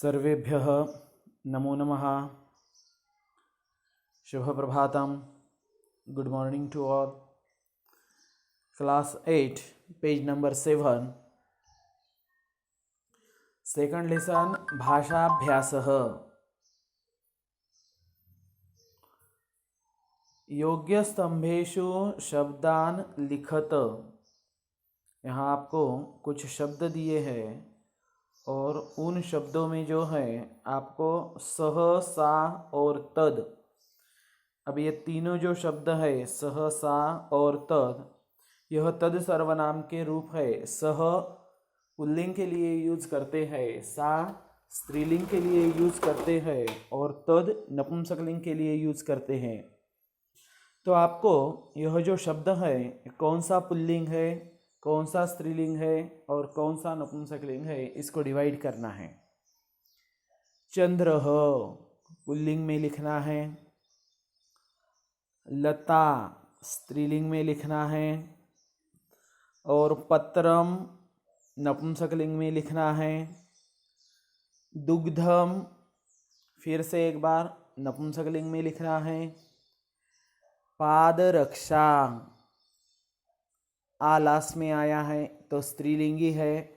सर्वेभ्यः नमो नमः। शुभ प्रभातम। Good morning to all. Class 8 page number 7 second lesson भाषाभ्यासः। योग्य स्तंभेषु शब्दान लिखत। यहाँ आपको कुछ शब्द दिए हैं और उन शब्दों में जो है आपको सह, सा और तद, अब ये तीनों जो शब्द है सह, सा और तद, यह तद सर्वनाम के रूप है। सह पुल्लिंग के लिए यूज करते हैं, सा स्त्रीलिंग के लिए यूज करते हैं और तद नपुंसकलिंग के लिए यूज करते हैं। तो आपको यह जो शब्द है कौन सा पुल्लिंग है, कौन सा स्त्रीलिंग है और कौन सा नपुंसकलिंग है, इसको डिवाइड करना है। चंद्र पुल्लिंग में लिखना है, लता स्त्रीलिंग में लिखना है और पत्रम नपुंसकलिंग में लिखना है। दुग्धम फिर से एक बार नपुंसकलिंग में लिखना है। पादरक्षा आलास में आया है तो स्त्रीलिंगी है,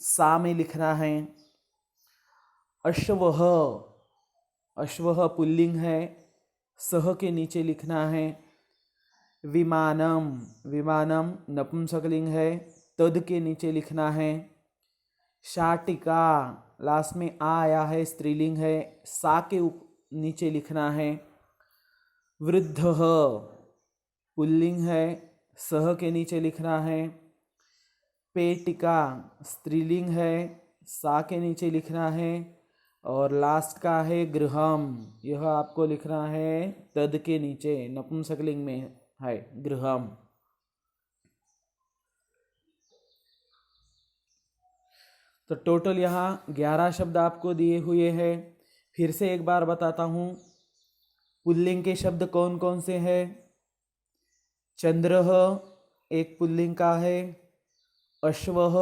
सा में लिखना है। अश्वः अश्वः पुल्लिंग है, सह के नीचे लिखना है। विमानम विमानम नपुंसकलिंग है, तद के नीचे लिखना है। शाटिका लास्ट में आ आया है, स्त्रीलिंग है, सा के नीचे लिखना है। वृद्धः पुल्लिंग है, सह के नीचे लिखना है। पेटिका स्त्रीलिंग है, सा के नीचे लिखना है। और लास्ट का है गृहम, यह आपको लिखना है तद के नीचे, नपुंसकलिंग में है गृहम। तो टोटल यहाँ 11 शब्द आपको दिए हुए हैं। फिर से एक बार बताता हूँ पुल्लिंग के शब्द कौन कौन से हैं। चंद्रः एक पुल्लिंग का है, अश्वः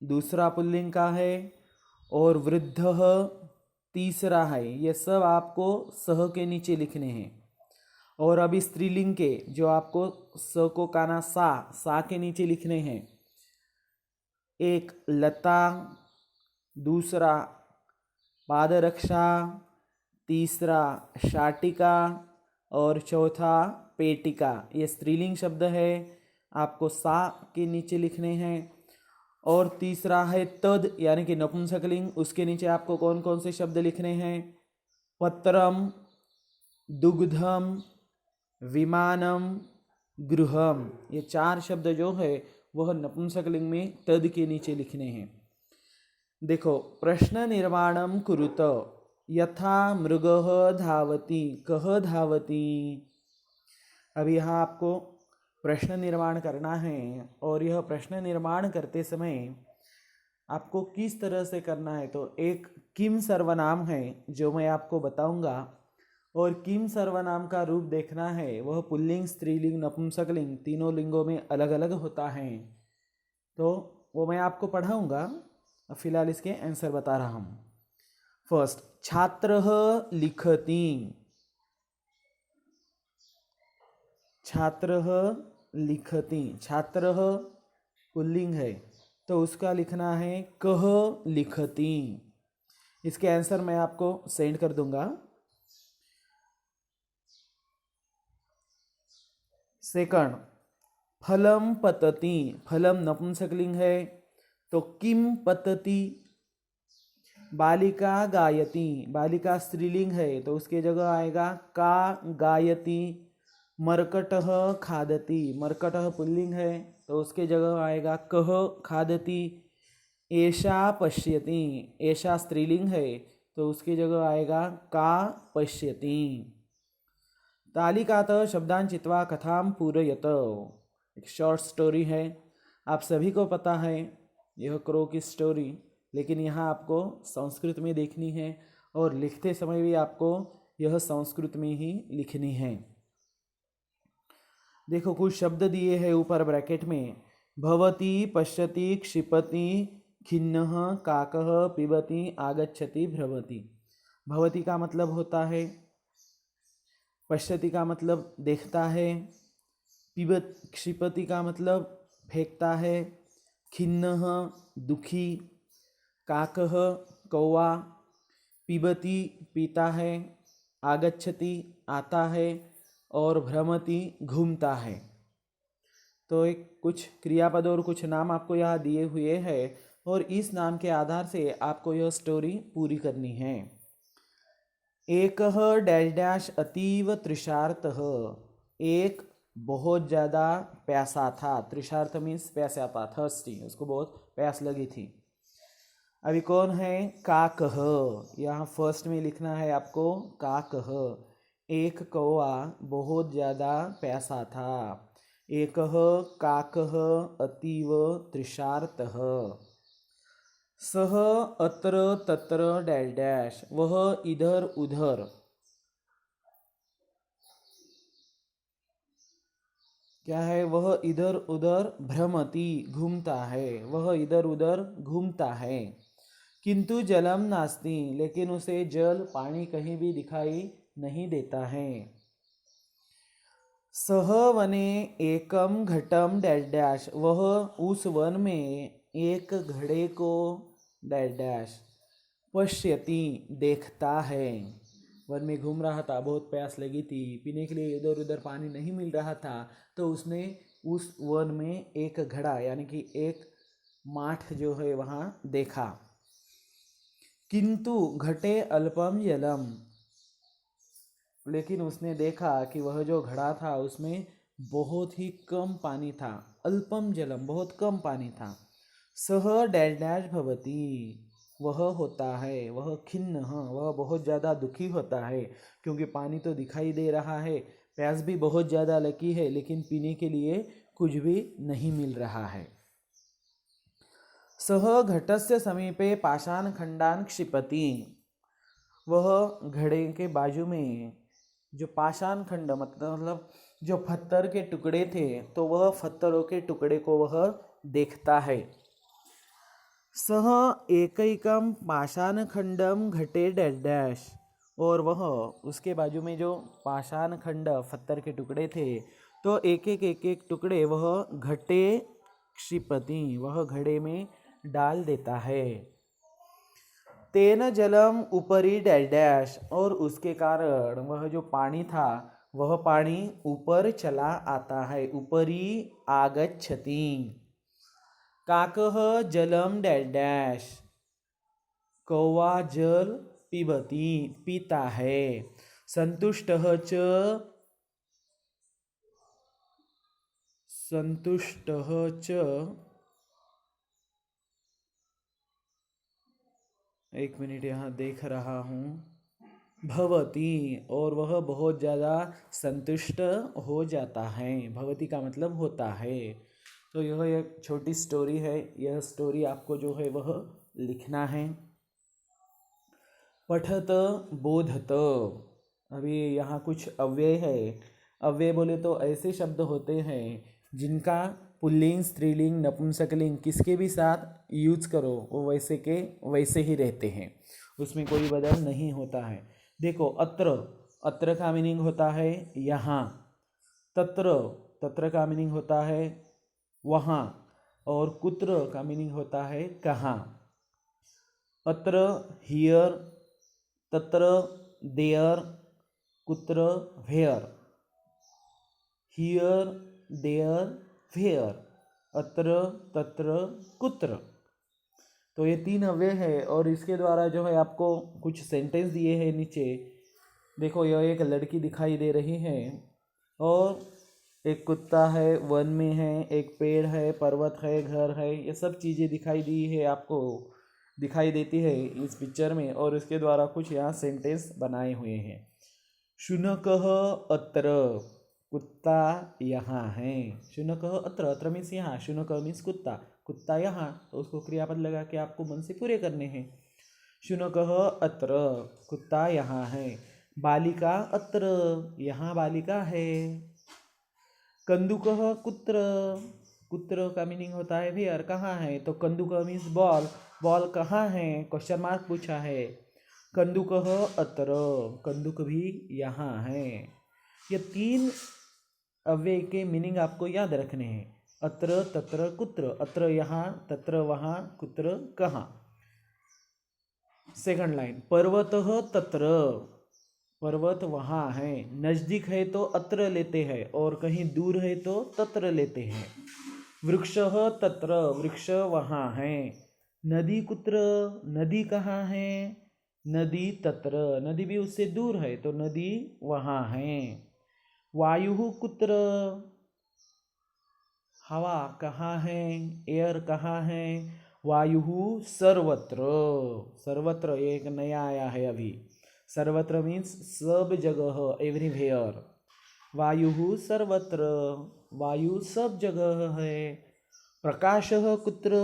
दूसरा पुल्लिंग का है और वृद्धः तीसरा है। ये सब आपको सह के नीचे लिखने हैं। और अभी स्त्रीलिंग के जो आपको स को काना सा के नीचे लिखने हैं। एक लता, दूसरा पादरक्षा, तीसरा शाटिका और चौथा पेटिका। ये स्त्रीलिंग शब्द है, आपको सा के नीचे लिखने हैं। और तीसरा है तद यानी कि नपुंसकलिंग, उसके नीचे आपको कौन कौन से शब्द लिखने हैं। पत्रम, दुग्धम, विमानम, गृहम। ये 4 शब्द जो है वह नपुंसकलिंग में तद के नीचे लिखने हैं। देखो, प्रश्न निर्माणम कुरुत यथा मृगः धावति कः धावति। अब यहाँ आपको प्रश्न निर्माण करना है और यह प्रश्न निर्माण करते समय आपको किस तरह से करना है, तो एक किम सर्वनाम है जो मैं आपको बताऊंगा और किम सर्वनाम का रूप देखना है। वह पुल्लिंग, स्त्रीलिंग, नपुंसकलिंग तीनों लिंगों में अलग अलग होता है, तो वो मैं आपको पढ़ाऊंगा। फिलहाल इसके आंसर बता रहा हूँ। फर्स्ट, छात्रः लिखति। छात्रः लिखति, छात्रः पुल्लिंग है तो उसका लिखना है कः लिखति। इसके आंसर मैं आपको सेंड कर दूंगा। सेकंड, फलम पतति। फलम नपुंसकलिंग है तो किम पतति। बालिका गायति, बालिका स्त्रीलिंग है तो उसके जगह आएगा का गायति। मर्कटः खादति, मर्कटः पुल्लिंग है तो उसके जगह आएगा कः खादति। एषा पश्यति, एषा स्त्रीलिंग है तो उसके जगह आएगा का पश्यति। तालिकातः शब्दान् चित्वा कथां पूरयत। एक शॉर्ट स्टोरी है, आप सभी को पता है यह क्रो की स्टोरी, लेकिन यहाँ आपको संस्कृत में देखनी है और लिखते समय भी आपको यह संस्कृत में ही लिखनी है। देखो, कुछ शब्द दिए हैं ऊपर ब्रैकेट में। भवति, पश्यति, क्षिपति, खिन्नः काकः पिबति आगच्छति भ्रमति। भवति का मतलब होता है, पश्यति का मतलब देखता है, पिबत क्षिपति का मतलब फेंकता है, खिन्नः दुखी, काकः कौवा, पिबति पीता है, आगच्छति आता है और भ्रमति घूमता है। तो एक कुछ क्रियापद और कुछ नाम आपको यहाँ दिए हुए हैं और इस नाम के आधार से आपको यह स्टोरी पूरी करनी है। एकः डैश डैश अतीव तृषार्तः, एक बहुत ज़्यादा प्यासा था। तृषार्थ मीन्स प्यासा था, थर्स्टी, उसको बहुत प्यास लगी थी। अभी कौन है? काकः, यहाँ फर्स्ट में लिखना है आपको काकः। एक कौवा बहुत ज़्यादा प्यासा था। एकः काकः अतीव तृषार्तः। सः अत्र तत्र डैश डैश, वह इधर उधर, क्या है? वह इधर उधर भ्रमति घूमता है, वह इधर उधर घूमता है। किंतु जलम नास्ति, लेकिन उसे जल पानी कहीं भी दिखाई नहीं देता है। सह वने एकम घटम डैश डैश, वह उस वन में एक घड़े को डैश डैश पश्यति देखता है। वन में घूम रहा था, बहुत प्यास लगी थी, पीने के लिए इधर उधर पानी नहीं मिल रहा था, तो उसने उस वन में एक घड़ा यानी कि एक माठ जो है वहाँ देखा। किंतु घटे अल्पम जलम, लेकिन उसने देखा कि वह जो घड़ा था उसमें बहुत ही कम पानी था। अल्पम जलम, बहुत कम पानी था। सह डैश डैश भवति, वह होता है, वह खिन्न, वह बहुत ज़्यादा दुखी होता है, क्योंकि पानी तो दिखाई दे रहा है, प्यास भी बहुत ज़्यादा लगी है, लेकिन पीने के लिए कुछ भी नहीं मिल रहा है। सह घटस्य समीपे पाषाण खंडान क्षिपति, वह घड़े के बाजू में जो पाषाण खंड मतलब जो पत्थर के टुकड़े थे, तो वह पत्थरों के टुकड़े को वह देखता है। सह एकैकम पाषाण खंडम घटे डैश डैश, और वह उसके बाजू में जो पाषाण खंड पत्थर के टुकड़े थे, तो एक एक टुकड़े वह घटे क्षिपति, वह घड़े में डाल देता है। तेन जलम ऊपरी डैश डैश, और उसके कारण वह जो पानी था वह पानी ऊपर चला आता है, ऊपरी आगच्छति। काकः जलम डैश डैश, कौवा जल पिबति पीता है। संतुष्टः च एक मिनट यहाँ देख रहा हूँ, भवति, और वह बहुत ज़्यादा संतुष्ट हो जाता है। भवति का मतलब होता है। तो यह एक छोटी स्टोरी है, यह स्टोरी आपको जो है वह लिखना है। पठत बोधत, अभी यहाँ कुछ अव्यय है। अव्यय बोले तो ऐसे शब्द होते हैं जिनका पुल्लिंग, स्त्रीलिंग, नपुंसकलिंग किसके भी साथ यूज करो वो वैसे के वैसे ही रहते हैं, उसमें कोई बदल नहीं होता है। देखो अत्र, अत्र का मीनिंग होता है यहाँ। तत्र, तत्र का मीनिंग होता है वहाँ। और कुत्र का मीनिंग होता है कहाँ। अत्र हियर, तत्र देयर, कुत्र वेयर। हियर देयर वेयर, अत्र तत्र कुत्र। तो ये तीन अव्यय है और इसके द्वारा जो है आपको कुछ सेंटेंस दिए हैं नीचे। देखो यह एक लड़की दिखाई दे रही है और एक कुत्ता है, वन में है, एक पेड़ है, पर्वत है, घर है, ये सब चीज़ें दिखाई दी है, आपको दिखाई देती है इस पिक्चर में। और इसके द्वारा कुछ यहाँ सेंटेंस बनाए हुए हैं। शुनकः अत्र, कुत्ता यहाँ है। शुनकः अत्र, अत्र मीन्स यहाँ, शुनकः मीन्स कुत्ता, कुत्ता यहाँ, तो उसको क्रियापद लगा के आपको मन से पूरे करने हैं। शुनकः अत्र, कुत्ता यहाँ है। बालिका अत्र, यहाँ बालिका है। कंदुकः कुत्र, कुत्र का मीनिंग होता है वेयर, कहाँ है, तो कंदुकः मीन्स बॉल, बॉल कहाँ है, क्वेश्चन मार्क पूछा है। कंदुकः अत्र, कंदुक भी यहाँ है। ये 3 अव्यय के मीनिंग आपको याद रखने हैं, अत्र तत्र कुत्र, अत्र यहाँ, तत्र वहाँ, कुत्र कहाँ। सेकंड लाइन, पर्वतः तत्र, पर्वत वहाँ है, नजदीक है तो अत्र लेते हैं और कहीं दूर है तो तत्र लेते हैं। वृक्षः तत्र, वृक्ष वहाँ है। नदी कुत्र, नदी कहाँ है, नदी तत्र, नदी भी उससे दूर है तो नदी वहाँ है। वायुः कुत्र, हवा कहाँ है, एयर कहाँ है, वायुः सर्वत्र, सर्वत्र एक नया आया है अभी, सर्वत्र मीन्स सब जगह, एवरीवेयर। वायुः सर्वत्र, वायु सब जगह है। प्रकाशः कुत्र,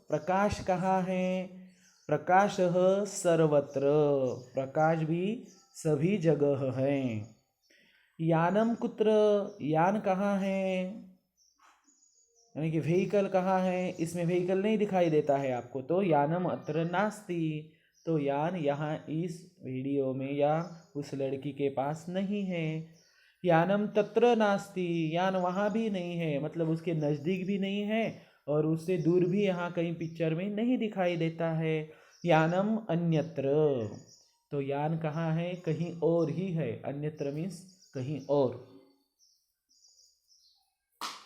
प्रकाश कहाँ है, प्रकाशः सर्वत्र, प्रकाश भी सभी जगह है। यानम कुत्र, यान कहाँ है, यानी कि व्हीकल कहाँ है, इसमें व्हीकल नहीं दिखाई देता है आपको, तो यानम अत्र नास्ति, तो यान यहाँ इस वीडियो में या उस लड़की के पास नहीं है। यानम तत्र नास्ति, यान वहाँ भी नहीं है, मतलब उसके नज़दीक भी नहीं है और उससे दूर भी यहाँ कहीं पिक्चर में नहीं दिखाई देता है। यानम अन्यत्र, तो यान कहाँ है, कहीं और ही है, अन्यत्र मीन्स कहीं और,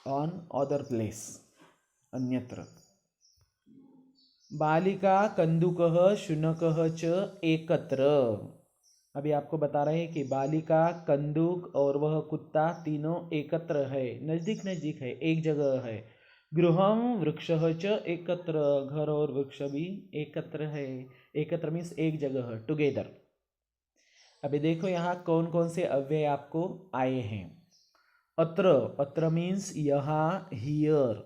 ऑन अदर प्लेस, अन्यत्र। बालिका कंदुकः शुनकः च एकत्र, अभी आपको बता रहे हैं कि बालिका, कंदुक और वह कुत्ता तीनों एकत्र है, नज़दीक नज़दीक है, एक जगह है। गृहम वृक्षः च एकत्र, घर और वृक्ष भी एकत्र है, एकत्र मीन्स एक जगह, टुगेदर। अभी देखो यहाँ कौन कौन से अव्यय आपको आए हैं। अत्र, अत्र मीन्स यहाँ, हियर,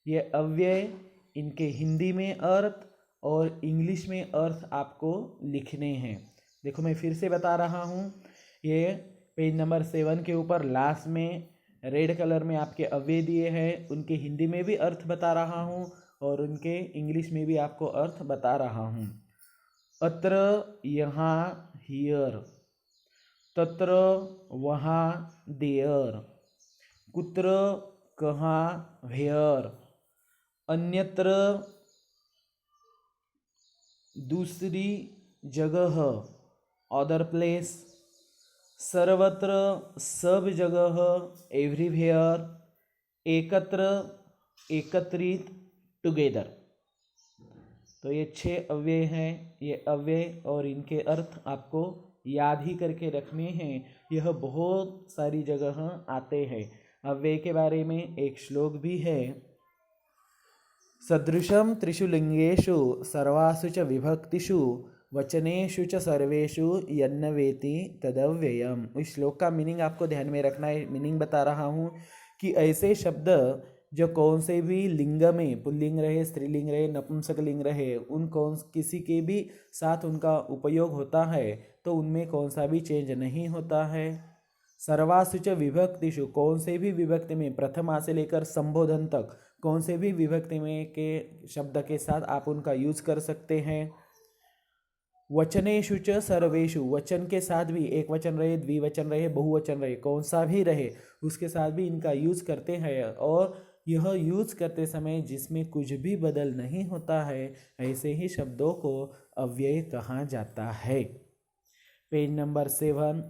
ये अव्यय, इनके हिंदी में अर्थ और इंग्लिश में अर्थ आपको लिखने हैं। देखो मैं फिर से बता रहा हूँ, ये पेज नंबर 7 के ऊपर लास्ट में रेड कलर में आपके अव्यय दिए हैं, उनके हिंदी में भी अर्थ बता रहा हूँ और उनके इंग्लिश में भी आपको अर्थ बता रहा हूँ। अत्र यहाँ, हियर, तत्र वहाँ, देयर, कुत्र कहाँ, वेयर, अन्यत्र दूसरी जगह, अदर प्लेस, सर्वत्र सब जगह, एवरीवेयर, एकत्र एकत्रित, टुगेदर। तो ये 6 अव्यय हैं, ये अव्यय और इनके अर्थ आपको याद ही करके रखने हैं, यह बहुत सारी जगह आते हैं। अव्यय के बारे में एक श्लोक भी है, सदृशं त्रिषु लिंगेषु सर्वासु च विभक्तिषु वचनेषु च सर्वेषु यन्न वेति तदव्ययम्। इस श्लोक का मीनिंग आपको ध्यान में रखना है, मीनिंग बता रहा हूँ कि ऐसे शब्द जो कौन से भी लिंग में, पुल्लिंग रहे, स्त्रीलिंग रहे, नपुंसकलिंग रहे, उन कौन किसी के भी साथ उनका उपयोग होता है तो उनमें कौन सा भी चेंज नहीं होता है। सर्वासु च विभक्तिषु, कौन से भी विभक्ति में, प्रथमा से लेकर संबोधन तक कौन से भी विभक्ति में के शब्द के साथ आप उनका यूज कर सकते हैं। वचनेषु च सर्वेषु, वचन के साथ भी, एक वचन रहे, द्विवचन रहे, बहुवचन रहे, कौन सा भी रहे उसके साथ भी इनका यूज करते हैं, और यह यूज करते समय जिसमें कुछ भी बदल नहीं होता है ऐसे ही शब्दों को अव्यय कहा जाता है। पेज नंबर 7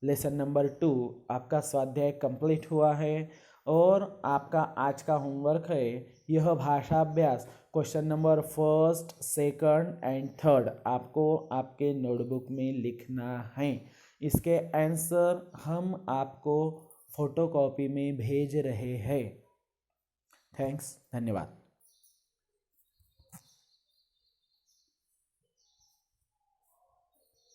लेसन नंबर 2 आपका स्वाध्याय कंप्लीट हुआ है और आपका आज का होमवर्क है यह भाषाभ्यास क्वेश्चन नंबर 1, 2 एंड 3 आपको आपके नोटबुक में लिखना है। इसके आंसर हम आपको फोटोकॉपी में भेज रहे हैं। थैंक्स, धन्यवाद।